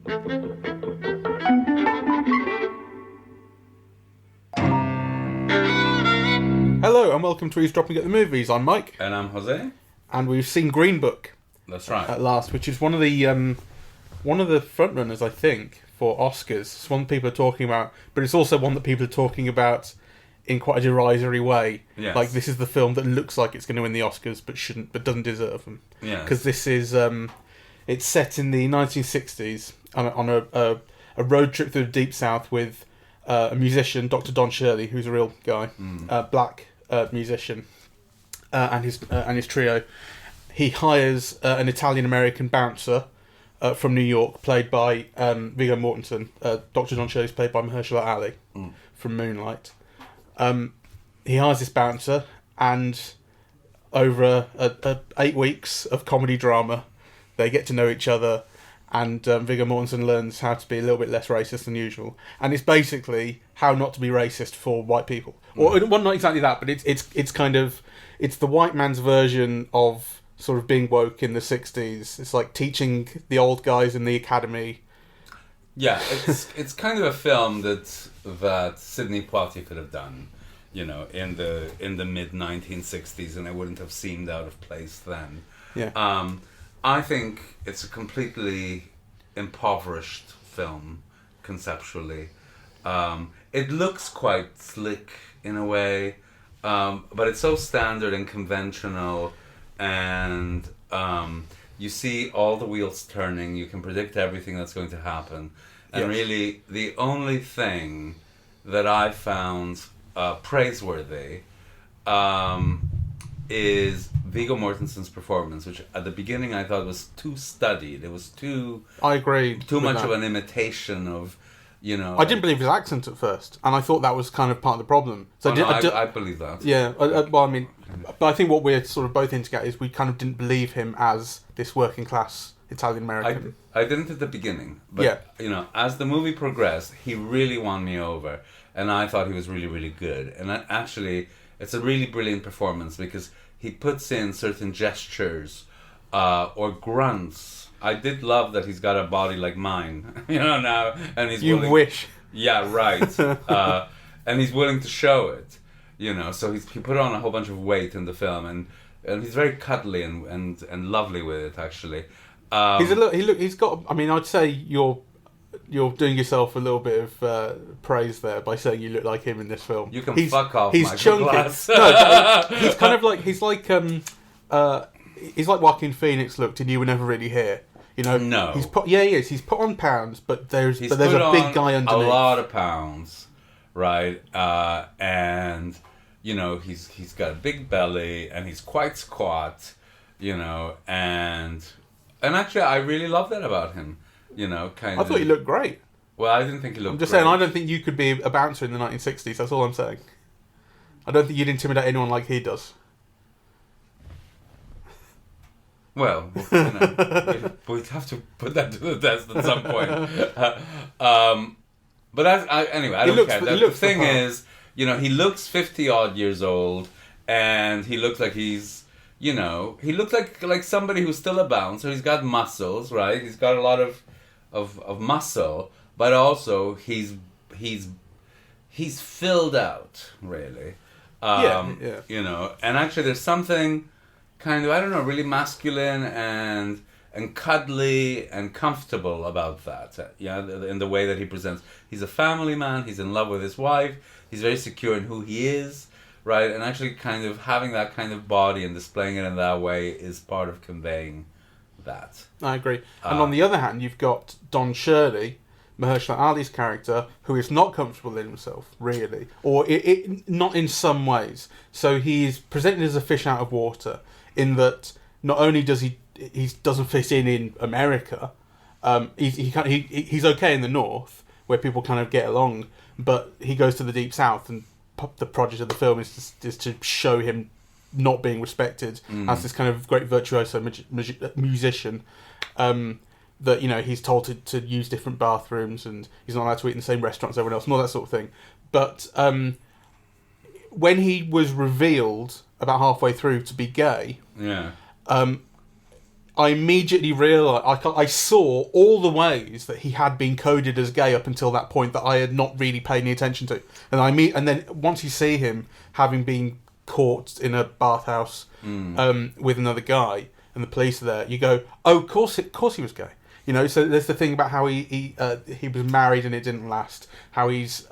Hello and welcome to Eavesdropping at the Movies. I'm Mike. And I'm José. And we've seen Green Book. That's right. At last, which is one of the frontrunners, I think, for Oscars. It's one people are talking about, but it's also one that people are talking about in quite a derisory way. Yes. Like, this is the film that looks like it's going to win the Oscars, but doesn't deserve them. Yes. Because this is it's set in the 1960s on a road trip through the Deep South with a musician, Doctor Don Shirley, who's a real guy, black musician, and his trio. He hires an Italian-American bouncer from New York, played by Viggo Mortensen. Doctor Don Shirley is played by Mahershala Ali from Moonlight. He hires this bouncer, and over 8 weeks of comedy drama, they get to know each other, and Viggo Mortensen learns how to be a little bit less racist than usual. And it's basically how not to be racist for white people. Well, not exactly that, but it's kind of, it's the white man's version of sort of being woke in the 60s. It's like teaching the old guys in the academy. Yeah, it's kind of a film that Sidney Poitier could have done, in the mid 1960s, and it wouldn't have seemed out of place then. Yeah. I think it's a completely impoverished film conceptually. It looks quite slick in a way, but it's so standard and conventional, and you see all the wheels turning. You can predict everything that's going to happen, and really the only thing that I found praiseworthy is Viggo Mortensen's performance, which at the beginning I thought was too studied. It was too... I agree. Too much of an imitation of, I didn't believe his accent at first, and I thought that was kind of part of the problem. So I believe that. Yeah, but I think what we're sort of both hinting at is we kind of didn't believe him as this working class Italian American. I didn't at the beginning, but as the movie progressed, he really won me over, and I thought he was really, really good. And actually, it's a really brilliant performance because he puts in certain gestures or grunts. I did love that he's got a body like mine, now, and he's willing... wish. Yeah, right. And he's willing to show it, So he put on a whole bunch of weight in the film, and he's very cuddly and lovely with it, actually. He's got. I mean, I'd say you're doing yourself a little bit of praise there by saying you look like him in this film. You can fuck off. He's chunky. No, he's kind of like he's like Joaquin Phoenix looked, and you were never really here. No. He is. He's put on pounds, but there's a big guy underneath. A lot of pounds, right? And he's got a big belly, and he's quite squat, and actually I really love that about him. I thought he looked great. Well, I didn't think he looked I'm just great. saying, I don't think you could be a bouncer in the 1960s. That's all I'm saying. I don't think you'd intimidate anyone like he does. Well, we'd have to put that to the test at some point. But anyway, I don't care. The thing is, he looks 50-odd years old, and he looks like he's, he looks like somebody who's still a bouncer. He's got muscles, right? He's got a lot of muscle, but also he's filled out, really. And actually there's something kind of, I don't know, really masculine and cuddly and comfortable about that. In the way that he presents. He's a family man, he's in love with his wife, he's very secure in who he is, right? And actually kind of having that kind of body and displaying it in that way is part of conveying that. I agree. And on the other hand, you've got Don Shirley, Mahershala Ali's character, who is not comfortable in himself, really. Or not in some ways. So he's presented as a fish out of water, in that not only does he doesn't fit in America, he's okay in the North, where people kind of get along, but he goes to the Deep South, and the project of the film is to show him not being respected as this kind of great virtuoso musician, that he's told to use different bathrooms, and he's not allowed to eat in the same restaurants as everyone else, and all that sort of thing. But when he was revealed about halfway through to be gay, I immediately realised, I saw all the ways that he had been coded as gay up until that point that I had not really paid any attention to. And then once you see him having been caught in a bathhouse with another guy, and the police are there, you go, oh, of course he was gay. You know, so there's the thing about how he was married and it didn't last. How he's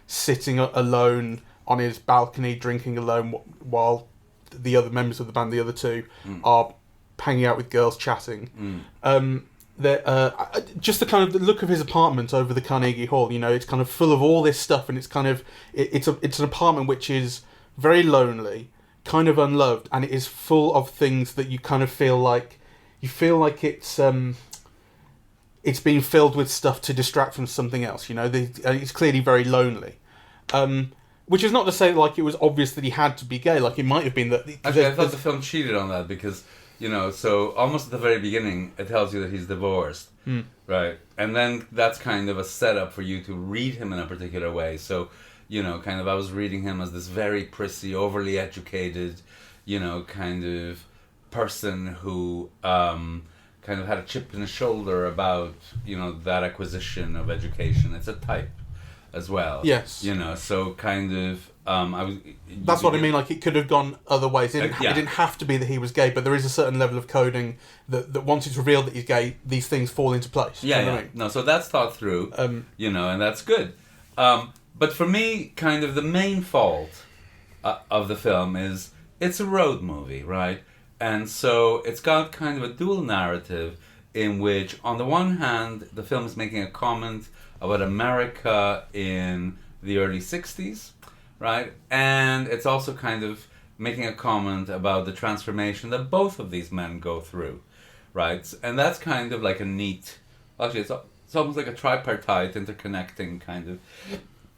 sitting alone on his balcony, drinking alone, while the other members of the band, the other two, are hanging out with girls chatting. Just the kind of the look of his apartment over the Carnegie Hall. You know, it's kind of full of all this stuff, and it's kind of it's an apartment which is very lonely, kind of unloved, and it is full of things that you kind of feel like it's being filled with stuff to distract from something else. You know, it's clearly very lonely. Which is not to say like it was obvious that he had to be gay. Like it might have been that. Actually, I thought the film cheated on that because, you know, so almost at the very beginning it tells you that he's divorced, right? And then that's kind of a setup for you to read him in a particular way. So, you know, kind of I was reading him as this very prissy, overly educated, you know, kind of person who kind of had a chip in his shoulder about, you know, that acquisition of education. It's a type as well. Yes. You know, so kind of That's what I mean. Like it could have gone other ways. It didn't have to be that he was gay, but there is a certain level of coding that once it's revealed that he's gay, these things fall into place. Yeah, you know yeah. what I mean? No, so that's thought through. You know, and that's good. But for me, kind of the main fault of the film is it's a road movie, right? And so it's got kind of a dual narrative in which, on the one hand, the film is making a comment about America in the early 60s, right? And it's also kind of making a comment about the transformation that both of these men go through, right? And that's kind of like a neat... Actually, it's almost like a tripartite, interconnecting kind of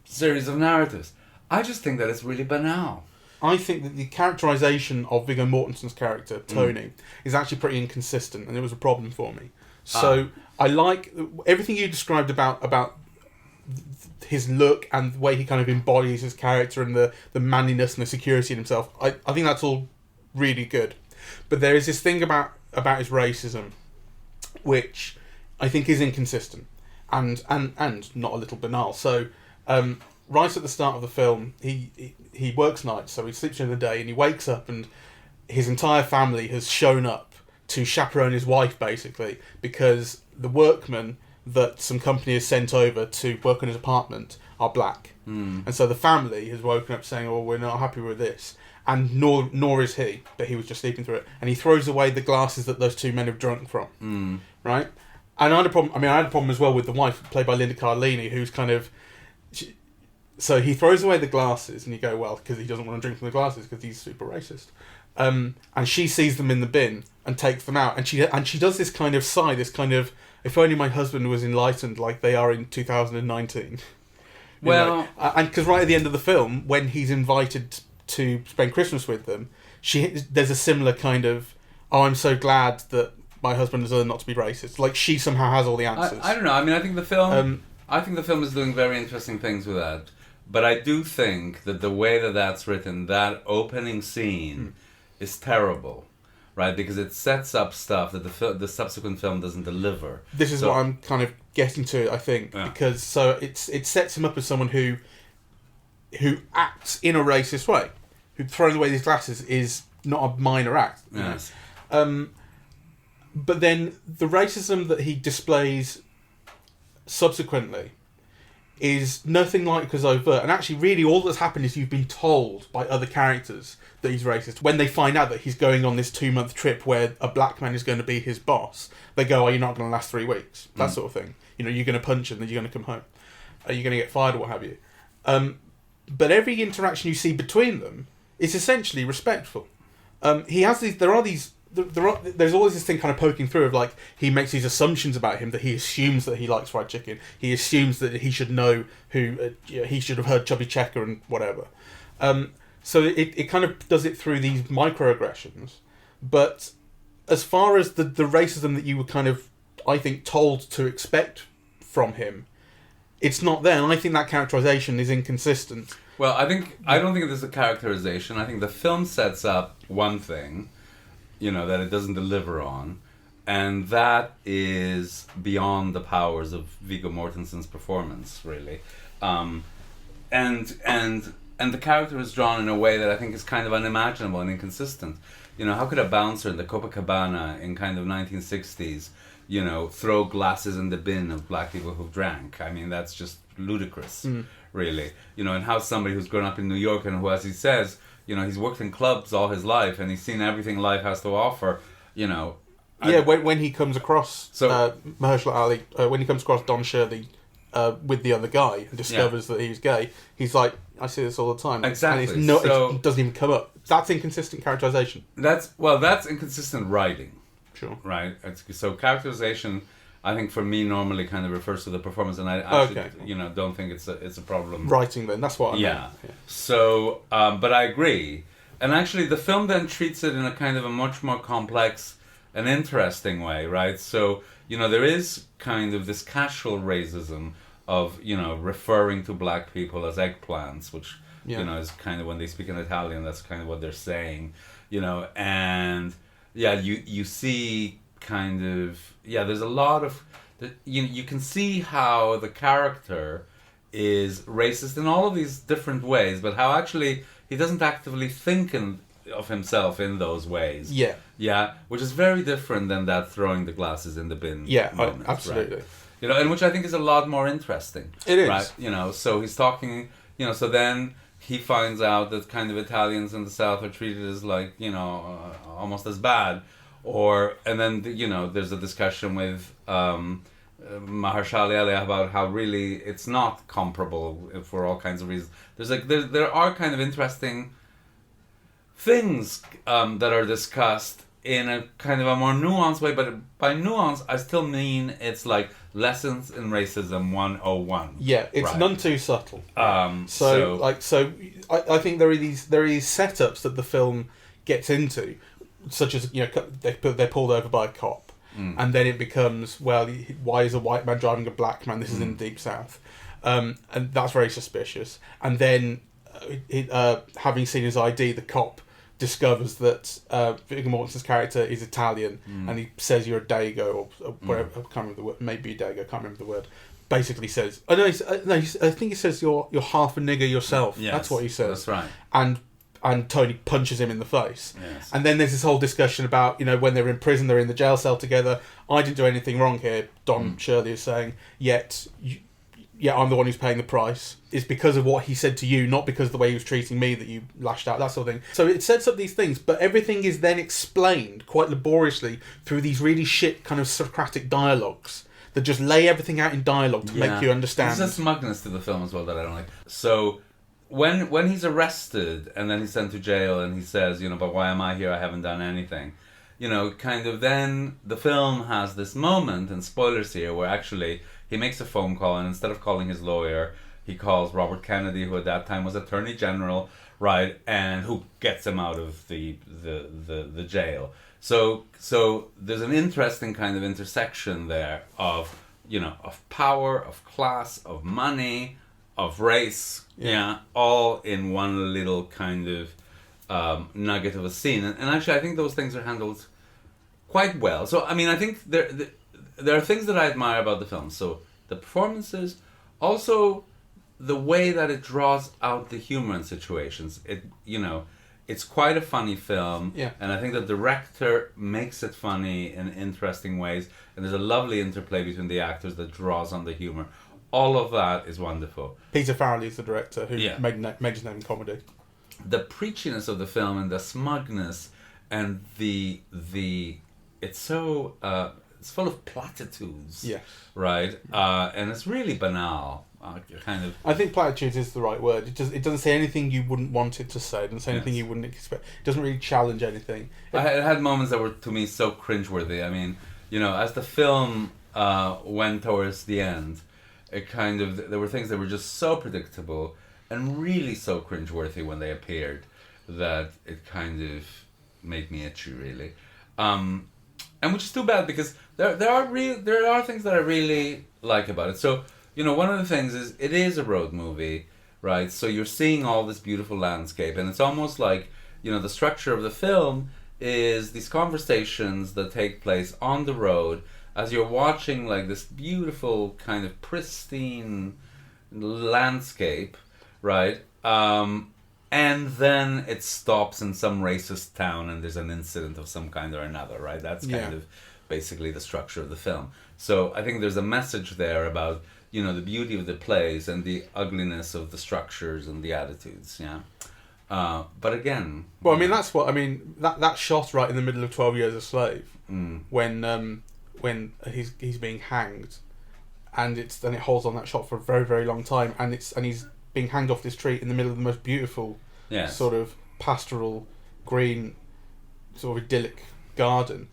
series of narratives. I just think that it's really banal. I think that the characterisation of Viggo Mortensen's character, Tony, is actually pretty inconsistent, and it was a problem for me. So I like everything you described about his look and the way he kind of embodies his character and the manliness and the security in himself. I think that's all really good. But there is this thing about his racism, which I think is inconsistent and not a little banal. So right at the start of the film, he works nights, so he sleeps during the day, and he wakes up and his entire family has shown up to chaperone his wife, basically, because the workmen that some company has sent over to work on his apartment are black. And so the family has woken up saying, oh, we're not happy with this. And nor is he, but he was just sleeping through it. And he throws away the glasses that those two men have drunk from. Right? And I had a problem as well with the wife, played by Linda Cardellini, who's kind of... So he throws away the glasses, and you go, well, because he doesn't want to drink from the glasses, because he's super racist. And she sees them in the bin and takes them out, and she does this kind of sigh, this kind of, if only my husband was enlightened like they are in 2019. Well, and because right at the end of the film, when he's invited to spend Christmas with them, there's a similar kind of, oh, I'm so glad that my husband has learned not to be racist. Like she somehow has all the answers. I don't know. I mean, I think the film is doing very interesting things with that. But I do think that the way that that's written, that opening scene, is terrible, right? Because it sets up stuff that the subsequent film doesn't deliver. This is what I'm kind of getting to, I think, because so it sets him up as someone who acts in a racist way, who throwing away these glasses is not a minor act. Yes. But then the racism that he displays subsequently is nothing like as overt, and actually really all that's happened is you've been told by other characters that he's racist. When they find out that he's going on this 2-month trip where a black man is going to be his boss, they go, oh, you're not going to last 3 weeks, that sort of thing. You know, you're going to punch him, then you're going to come home, you're going to get fired or what have you. But every interaction you see between them is essentially respectful. There's always this thing kind of poking through of like, he makes these assumptions about him, that he assumes that he likes fried chicken. He assumes that he should know who, he should have heard Chubby Checker and whatever. So it kind of does it through these microaggressions. But as far as the racism that you were kind of, I think, told to expect from him, it's not there. And I think that characterization is inconsistent. Well, I don't think there's a characterization. I think the film sets up one thing, you know, that it doesn't deliver on. and that is beyond the powers of Viggo Mortensen's performance, really. And the character is drawn in a way that I think is kind of unimaginable and inconsistent. You know, how could a bouncer in the Copacabana in kind of 1960s, you know, throw glasses in the bin of black people who drank? I mean, that's just ludicrous, really. You know, and how somebody who's grown up in New York and who, as he says, you know, he's worked in clubs all his life and he's seen everything life has to offer, you know. Yeah, when he comes across Mahershala Ali, when he comes across Don Shirley with the other guy and discovers that he's gay, he's like, I see this all the time. Exactly. And it doesn't even come up. That's inconsistent characterization. That's inconsistent writing. Sure. Right? So characterization, I think for me, normally kind of refers to the performance, and I actually, you know, don't think it's a problem. Writing then, that's what I mean. Yeah. So, but I agree. And actually the film then treats it in a kind of a much more complex and interesting way, right? So, you know, there is kind of this casual racism of, you know, referring to black people as eggplants, which, you know, is kind of when they speak in Italian, that's kind of what they're saying, you know, and you see kind of, there's a lot of, you can see how the character is racist in all of these different ways, but how actually he doesn't actively think of himself in those ways. Yeah, which is very different than that throwing the glasses in the bin. Moment, absolutely. Right? You know, and which I think is a lot more interesting. It is. Right? You know, so he's talking, you know, so then he finds out that kind of Italians in the South are treated as like, you know, almost as bad. And then, you know, there's a discussion with Mahershala Ali about how really it's not comparable for all kinds of reasons. There are kind of interesting things that are discussed in a kind of a more nuanced way, but by nuance I still mean it's like lessons in racism 101. Yeah, it's right? none too subtle. I think there are these setups that the film gets into, such as, you know, they're pulled over by a cop, and then it becomes, well, why is a white man driving a black man? This is in the Deep South, and that's very suspicious. And then, having seen his ID, the cop discovers that Viggo Mortensen's character is Italian, and he says you're a Dago, or whatever, I can't remember the word, maybe a Dago, I can't remember the word. Basically says, I think he says you're half a nigger yourself. Yes, that's what he says. That's right. And Tony punches him in the face. Yes. And then there's this whole discussion about, you know, when they're in prison, they're in the jail cell together. I didn't do anything wrong here, Don Shirley is saying, yet I'm the one who's paying the price. It's because of what he said to you, not because of the way he was treating me that you lashed out, that sort of thing. So it sets up these things, but everything is then explained quite laboriously through these really shit kind of Socratic dialogues that just lay everything out in dialogue to make you understand. There's a smugness to the film as well that I don't like. So when he's arrested and then he's sent to jail and he says, you know, but why am I here? I haven't done anything. You know, kind of then the film has this moment, and spoilers here, where actually he makes a phone call, and instead of calling his lawyer, he calls Robert Kennedy, who at that time was Attorney General, right, and who gets him out of the jail. So there's an interesting kind of intersection there of, you know, of power, of class, of money, of race, all in one little kind of nugget of a scene. And actually I think those things are handled quite well. So, I mean, I think there are things that I admire about the film. So the performances, also the way that it draws out the humor in situations. It's quite a funny film, and I think the director makes it funny in interesting ways, and there's a lovely interplay between the actors that draws on the humor. All of that is wonderful. Peter Farrelly is the director who made his name in comedy. The preachiness of the film and the smugness and it's so it's full of platitudes. Yes. Right? And it's really banal. I think platitudes is the right word. It doesn't say anything you wouldn't want it to say. It doesn't say anything you wouldn't expect. It doesn't really challenge anything. It had moments that were, to me, so cringeworthy. I mean, you know, as the film went towards the end, there were things that were just so predictable and really so cringeworthy when they appeared that it kind of made me itchy, really. And which is too bad, because there are things that I really like about it. So, you know, one of the things is it is a road movie, right? So you're seeing all this beautiful landscape, and it's almost like, you know, the structure of the film is these conversations that take place on the road as you're watching like this beautiful kind of pristine landscape, right? And then it stops in some racist town and there's an incident of some kind or another, right? That's kind of basically the structure of the film. So I think there's a message there about, you know, the beauty of the plays and the ugliness of the structures and the attitudes, yeah? But again... Well, I mean, that's what... I mean, that shot right in the middle of 12 Years a Slave, when he's being hanged, and it holds on that shot for a very, very long time, and he's being hanged off this tree in the middle of the most beautiful sort of pastoral green sort of idyllic garden.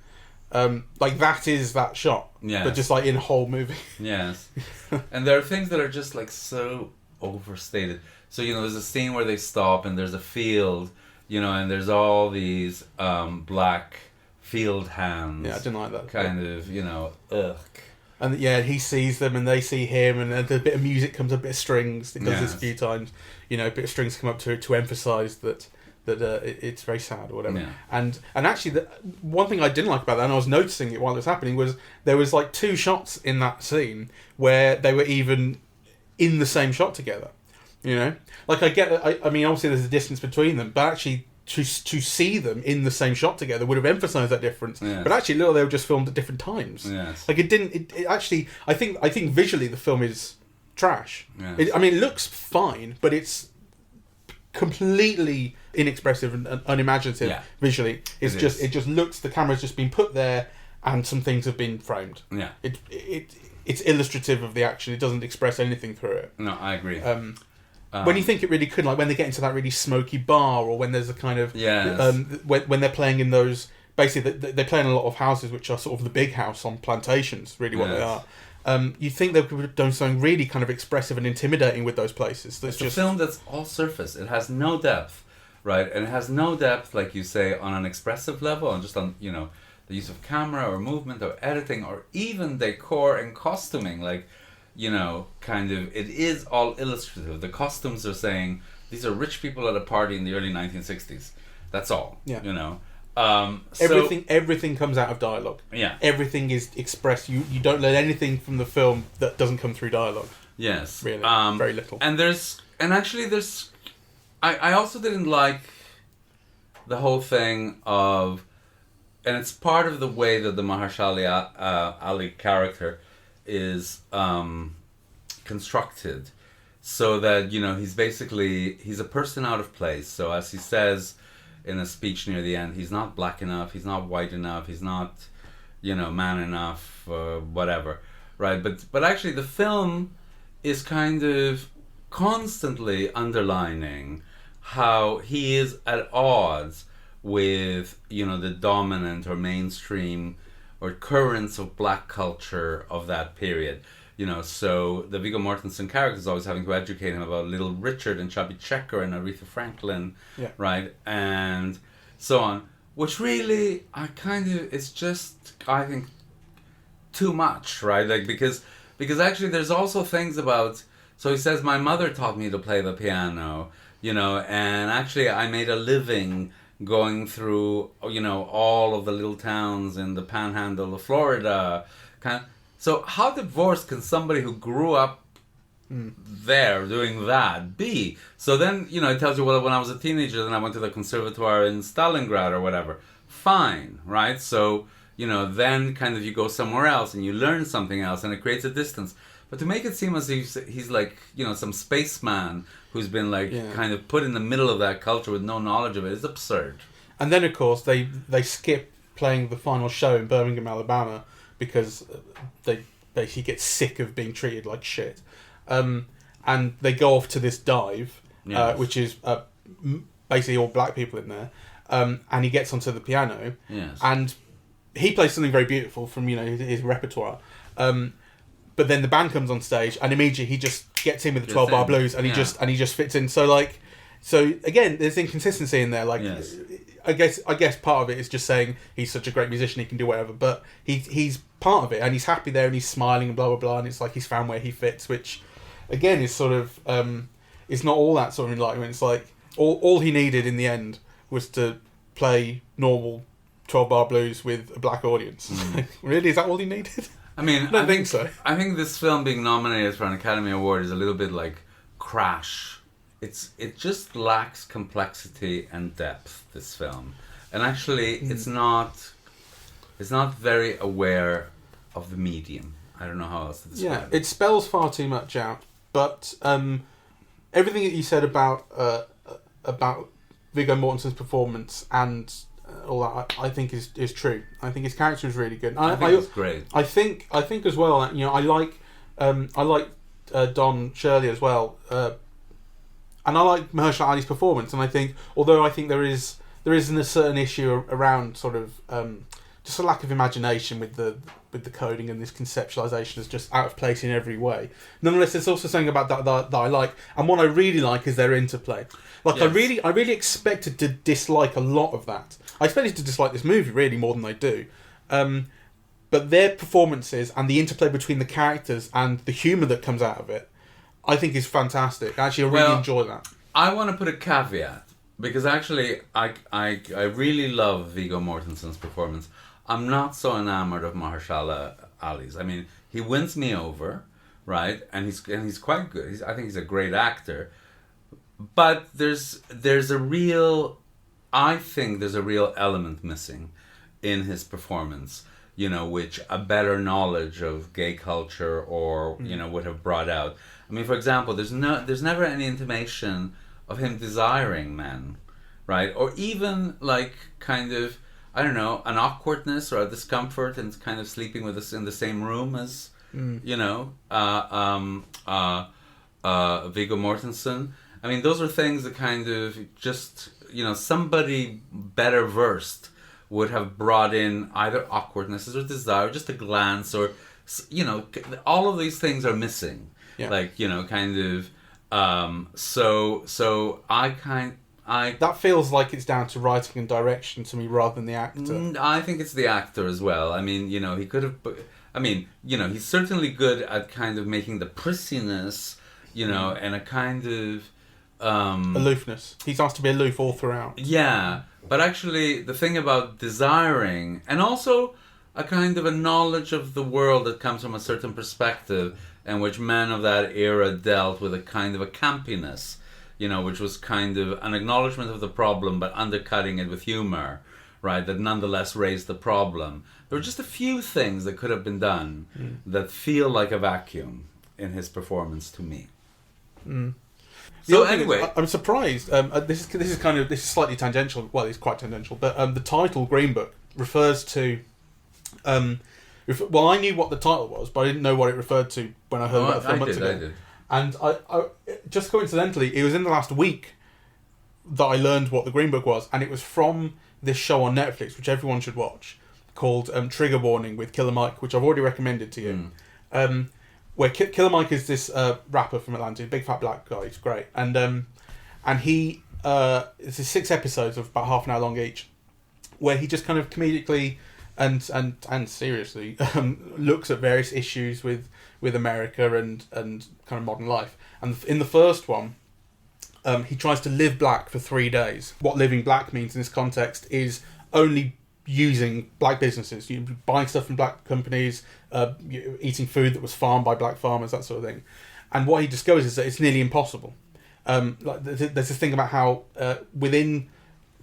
Like that is that shot, but just like in a whole movie. Yes. And there are things that are just like so overstated. So, you know, there's a scene where they stop and there's a field, you know, and there's all these black field hands. Yeah, I didn't like that. Kind of, you know, ugh. And he sees them and they see him, and a bit of music comes up, a bit of strings. It does this a few times. You know, a bit of strings come up to emphasise that it's very sad or whatever. Yeah. And actually, one thing I didn't like about that, and I was noticing it while it was happening, was there was like 2 shots in that scene where they were even in the same shot together. You know, like I mean, obviously there's a distance between them, but actually to see them in the same shot together would have emphasised that difference. Yes. But actually, they were just filmed at different times. Yes. Like it actually, I think visually the film is trash. Yes. I mean, it looks fine, but it's completely inexpressive and unimaginative visually. It just looks, the camera's just been put there and some things have been framed. Yeah. It's illustrative of the action. It doesn't express anything through it. No, I agree. When you think it really could, like when they get into that really smoky bar, or when there's a kind of when they're playing in those, basically they play in a lot of houses which are sort of the big house on plantations, really what they are. You think they could have done something really kind of expressive and intimidating with those places. It's just a film that's all surface. It has no depth, right? And it has no depth, like you say, on an expressive level, and just on, you know, the use of camera or movement or editing or even decor and costuming, like, you know, kind of, it is all illustrative. The costumes are saying, these are rich people at a party in the early 1960s. That's all, you know. Everything comes out of dialogue. Yeah. Everything is expressed. You don't learn anything from the film that doesn't come through dialogue. Yes. Really. Very little. And I also didn't like the whole thing of, and it's part of the way that the Mahershala Ali character is constructed, so that, you know, he's a person out of place. So as he says in a speech near the end, he's not black enough, he's not white enough, he's not, you know, man enough, whatever, right? But actually the film is kind of constantly underlining how he is at odds with, you know, the dominant or mainstream or currents of black culture of that period. You know, so the Viggo Mortensen character is always having to educate him about Little Richard and Chubby Checker and Aretha Franklin, right? And so on. Which really, it's just, I think, too much, right? Like, because actually there's also things about, so he says, my mother taught me to play the piano, you know, and actually I made a living going through, you know, all of the little towns in the panhandle of Florida. So how divorced can somebody who grew up there doing that be? So then, you know, it tells you, well, when I was a teenager, then I went to the conservatoire in Stalingrad or whatever. Fine, right? So, you know, then kind of you go somewhere else and you learn something else and it creates a distance. But to make it seem as if he's like, you know, some spaceman who's been like kind of put in the middle of that culture with no knowledge of it is absurd. And then, of course, they skip playing the final show in Birmingham, Alabama, because he gets sick of being treated like shit. And they go off to this dive, which is basically all black people in there. And he gets onto the piano. Yes. And he plays something very beautiful from, you know, his repertoire. But then the band comes on stage, and immediately he just gets in with the 12-bar blues, and he just fits in. So again, there's inconsistency in there. Like, I guess part of it is just saying he's such a great musician, he can do whatever. But he's part of it, and he's happy there, and he's smiling, and blah blah blah. And it's like he's found where he fits, which again is sort of it's not all that sort of enlightenment. It's like all he needed in the end was to play normal 12 Bar Blues with a black audience. Really, is that all he needed? I mean, I don't think so. I think this film being nominated for an Academy Award is a little bit like Crash. It just lacks complexity and depth, this film. And actually, it's not very aware of the medium. I don't know how else to describe it. It spells far too much out. But everything that you said about Viggo Mortensen's performance and all that, I think is true. I think his character is really good. I think it's great. I think as well. I like Don Shirley as well, and I like Mahershala Ali's performance. And I think, although I think there is a certain issue around sort of just a lack of imagination with the coding, and this conceptualization is just out of place in every way. Nonetheless, there's also something about that I like, and what I really like is their interplay. Like, yes. I really expected to dislike a lot of that. I expected to dislike this movie really more than I do. But their performances and the interplay between the characters and the humour that comes out of it, I think is fantastic. Actually, I really enjoy that. I want to put a caveat, because actually I really love Viggo Mortensen's performance. I'm not so enamored of Mahershala Ali's. I mean, he wins me over, right? And he's quite good. I think he's a great actor. But there's a real element missing in his performance, which a better knowledge of gay culture or would have brought out. I mean, for example, there's never any intimation of him desiring men, right? Or even like kind of, I don't know, an awkwardness or a discomfort in kind of sleeping with us in the same room as Viggo Mortensen. I mean, those are things that kind of just, somebody better versed would have brought in either awkwardnesses or desire, just a glance, or, all of these things are missing. Yeah. Like, kind of, so that feels like it's down to writing and direction to me rather than the actor. I think it's the actor as well. I mean, he could have, he's certainly good at kind of making the prissiness, and a kind of, aloofness. He's asked to be aloof all throughout. Yeah, but actually the thing about desiring, and also a kind of a knowledge of the world that comes from a certain perspective, in which men of that era dealt with a kind of a campiness, which was kind of an acknowledgement of the problem but undercutting it with humor, right, that nonetheless raised the problem. There were just a few things that could have been done that feel like a vacuum in his performance to me. So anyway, I'm surprised. This is slightly tangential. Well, it's quite tangential. But the title Green Book refers to. I knew what the title was, but I didn't know what it referred to when I heard about it 4 months ago. I did. And I just coincidentally, it was in the last week that I learned what the Green Book was, and it was from this show on Netflix, which everyone should watch, called Trigger Warning with Killer Mike, which I've already recommended to you. Where Killer Mike is this rapper from Atlanta, big fat black guy. He's great, and he it's 6 episodes of about half an hour long each, where he just kind of comedically and seriously looks at various issues with America and kind of modern life. And in the first one, he tries to live black for 3 days. What living black means in this context is only using black businesses, buying stuff from black companies, eating food that was farmed by black farmers, that sort of thing. And what he discovers is that it's nearly impossible. There's this thing about how within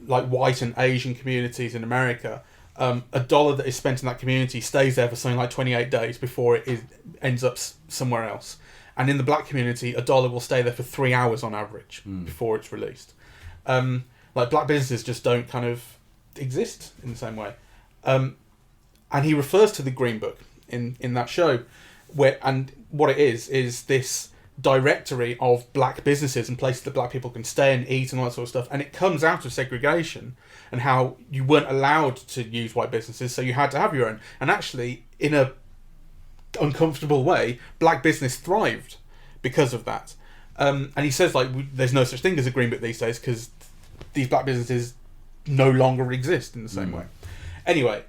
like white and Asian communities in America, $1 that is spent in that community stays there for something like 28 days before it ends up somewhere else. And in the black community, $1 will stay there for 3 hours on average before it's released. Like black businesses just don't kind of exist in the same way. And he refers to the Green Book in that show, and what it is this directory of black businesses and places that black people can stay and eat and all that sort of stuff. And it comes out of segregation and how you weren't allowed to use white businesses, so you had to have your own. And actually, in a uncomfortable way, black business thrived because of that. And he says there's no such thing as a Green Book these days because these black businesses no longer exist in the same way. Anyway,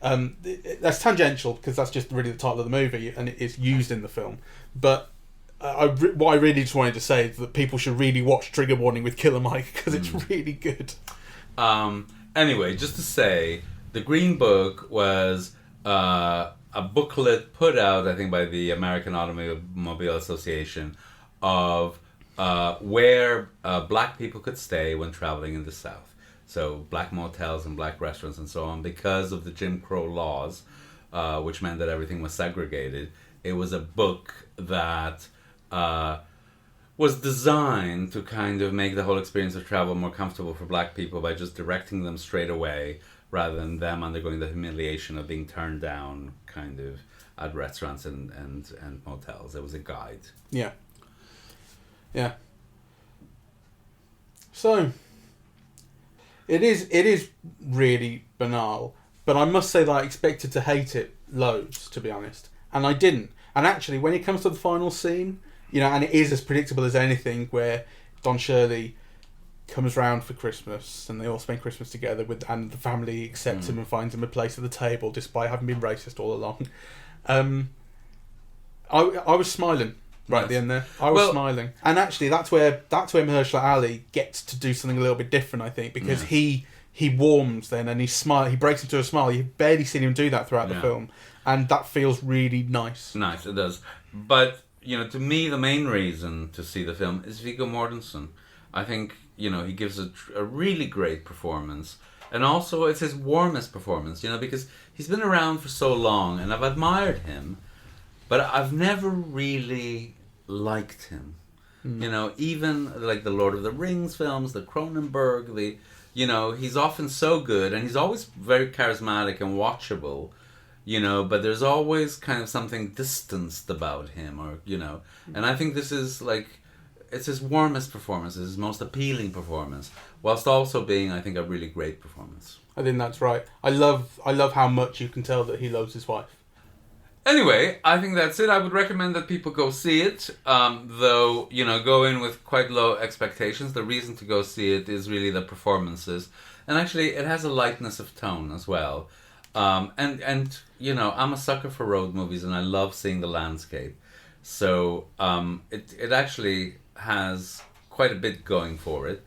that's tangential because that's just really the title of the movie and it is used in the film. But what I really just wanted to say is that people should really watch Trigger Warning with Killer Mike because it's really good. Anyway, just to say, the Green Book was a booklet put out, I think, by the American Automobile Association of where black people could stay when traveling in the South. So black motels and black restaurants and so on, because of the Jim Crow laws, which meant that everything was segregated. It was a book that was designed to kind of make the whole experience of travel more comfortable for black people by just directing them straight away, rather than them undergoing the humiliation of being turned down kind of at restaurants and motels. It was a guide. Yeah. Yeah. So, it is really banal, but I must say that I expected to hate it loads, to be honest. And I didn't. And actually, when it comes to the final scene, you know, and it is as predictable as anything, where Don Shirley comes round for Christmas and they all spend Christmas together and the family accepts him and finds him a place at the table despite having been racist all along. I was smiling right at the end there. I was smiling. And actually that's where Mahershala Ali gets to do something a little bit different, I think, because he warms then and he breaks into a smile. You've barely seen him do that throughout the film, and that feels really nice. Nice, it does. But, you know, to me, the main reason to see the film is Viggo Mortensen. I think, you know, he gives a really great performance. And also, it's his warmest performance, you know, because he's been around for so long, and I've admired him, but I've never really liked him. You know, even, like, the Lord of the Rings films, the Cronenberg, you know, he's often so good, and he's always very charismatic and watchable, you know, but there's always kind of something distanced about him, or, you know, and I think this is, like, it's his warmest performance, it's his most appealing performance, whilst also being, I think, a really great performance. I think that's right. I love how much you can tell that he loves his wife. Anyway, I think that's it. I would recommend that people go see it, though, you know, go in with quite low expectations. The reason to go see it is really the performances. And actually, it has a lightness of tone as well. And you know, I'm a sucker for road movies, and I love seeing the landscape. So it actually has quite a bit going for it.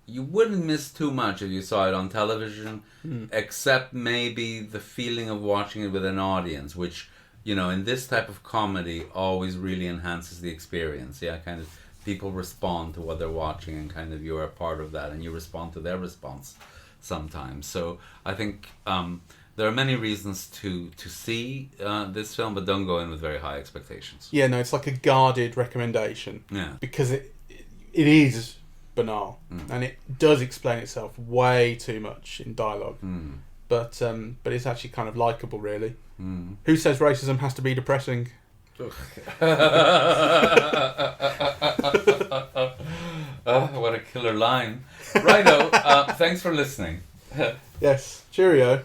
You wouldn't miss too much if you saw it on television, except maybe the feeling of watching it with an audience, which, you know, in this type of comedy always really enhances the experience. Yeah, kind of people respond to what they're watching, and kind of you're a part of that, and you respond to their response sometimes. So I think there are many reasons to see this film, but don't go in with very high expectations. Yeah, no, it's like a guarded recommendation. Yeah. Because it is banal, and it does explain itself way too much in dialogue. But it's actually kind of likeable, really. Who says racism has to be depressing? What a killer line. Righto, thanks for listening. Yes, cheerio.